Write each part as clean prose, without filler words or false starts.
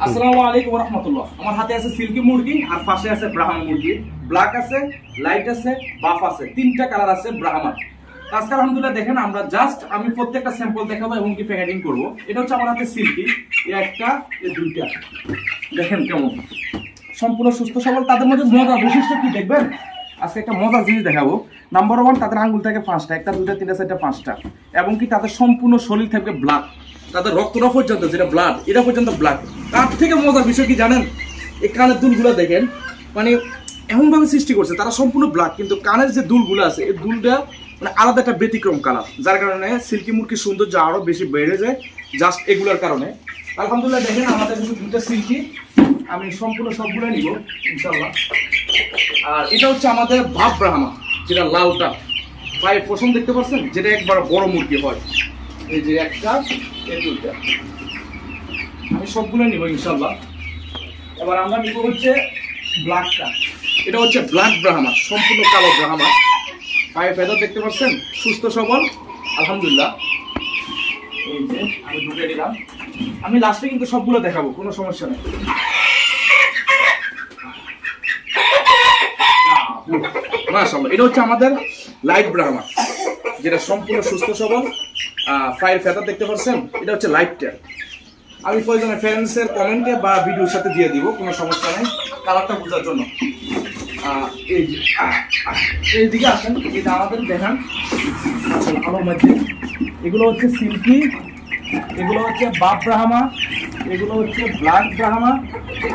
আসসালামু আলাইকুম রাহমাতুল্লাহ। আমার হাতে আছে সিল্কি মুরগি আর পাশে আছে ব্রাহ্মা মুরগি। ব্ল্যাক আছে, লাইট আছে, বাফ আছে, তিনটা কালার আছে ব্রাহ্মার। আজকে আলহামদুলিল্লাহ দেখেন আমরা জাস্ট আমি প্রত্যেকটা স্যাম্পল দেখাবো এবং কি প্যাকেটিং করব। এটা হচ্ছে আমার হাতে সিল্কি, এই একটা এই দুইটা। দেখেন কেমন সম্পূর্ণ সুস্থ সবল। তাদের মধ্যে মজার বৈশিষ্ট্য কি দেখবেন? আজকে একটা মজার জিনিস দেখাবো। নাম্বার ওয়ান, তাদের আঙ্গুল থাকে 5টা, একটা দুইটা তিনটা চারটা 5টা, এবং কি তাদের সম্পূর্ণ শরীর থাকবে ব্লাড, তাদের রক্তটা পর্যন্ত যেটা ব্লাড এটা পর্যন্ত ব্লাড। তার থেকে মজার বিষয় কি জানেন? এই কানের দুলগুলো দেখেন, মানে এমনভাবে সৃষ্টি করছে তারা সম্পূর্ণ ব্লাড, কিন্তু কানের যে দুলগুলো আছে এই দুলটা মানে আলাদা একটা ব্যতিক্রম কালার, যার কারণে সিল্কি মুরগির সৌন্দর্য আরো বেশি বেড়ে যায় জাস্ট এগুলোর কারণে। আলহামদুলিল্লাহ দেখেন আমাদের কাছে দুটো সিল্কি, আমি সম্পূর্ণ সবগুলো নিব ইনশাল্লাহ। আর এটা হচ্ছে আমাদের ভাব ব্রাহ্মা, যেটা লালটা পায়ে পশম দেখতে পাচ্ছেন, যেটা একবার বড় মুরগি হয়। এই যে একটা, এই দুইটা, আমি সবগুলো নিব ইনশাল্লাহ। এবার আমরা নিব হচ্ছে ব্ল্যাকটা, এটা হচ্ছে ব্ল্যাক ব্রাহ্মা, সম্পূর্ণ কালো ব্রাহ্মা, পায়ে ফেদার দেখতে পাচ্ছেন, সুস্থ সবল আলহামদুলিল্লাহ। এই যে আমি ঢুকে দিলাম, আমি লাস্টে কিন্তু সবগুলো দেখাবো, কোনো সমস্যা নেই। মাশাআল্লাহ, এটা হচ্ছে আমাদের লাইট ব্রাহ্মা, যেটা সম্পূর্ণ সুস্থ সবল, পায়ের ফেদার দেখতে পাচ্ছেন, এটা হচ্ছে লাইটটা। আমি প্রয়োজনে ফ্রেন্ডসের কমেন্টে বা ভিডিওর সাথে দিয়ে দিব, কোনো সমস্যা নেই কালারটা বোঝার জন্য। এই যে এইদিকে আসেন, এটা আমাদের দেখান আসলে আলোর মধ্যে। এগুলো হচ্ছে সিল্কি, এগুলো হচ্ছে বাপ ব্রাহ্মা, এগুলো হচ্ছে ব্ল্যাক ব্রাহ্মা,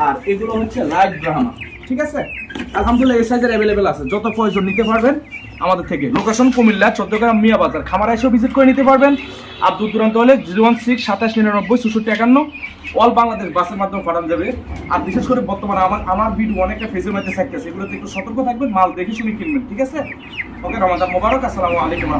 আর এগুলো হচ্ছে লাইট ব্রাহ্মা। ঠিক আছে, আলহামদুলিল্লাহ এই সাইজের অ্যাভেলেবেল আছে, যত প্রয়োজন নিতে পারবেন আমাদের থেকে। লোকেশন কুমিল্লা, 14 মিয়া বাজার, খামার এসেও ভিজিট করে নিতে পারবেন। আর দূর দূরান্ত হলে 016 27 99 64 51 অল বাংলাদেশ বাসের মাধ্যমে পাঠানো যাবে। আর বিশেষ করে বর্তমানে আমার ভিডিও অনেকটা ফেসের মধ্যে থাকতেছে, এগুলোতে একটু সতর্ক থাকবেন, মাল দেখে শুনে কিনবেন। ঠিক আছে, ওকে, রমাদান মোবারক, আসসালামু আলাইকুম।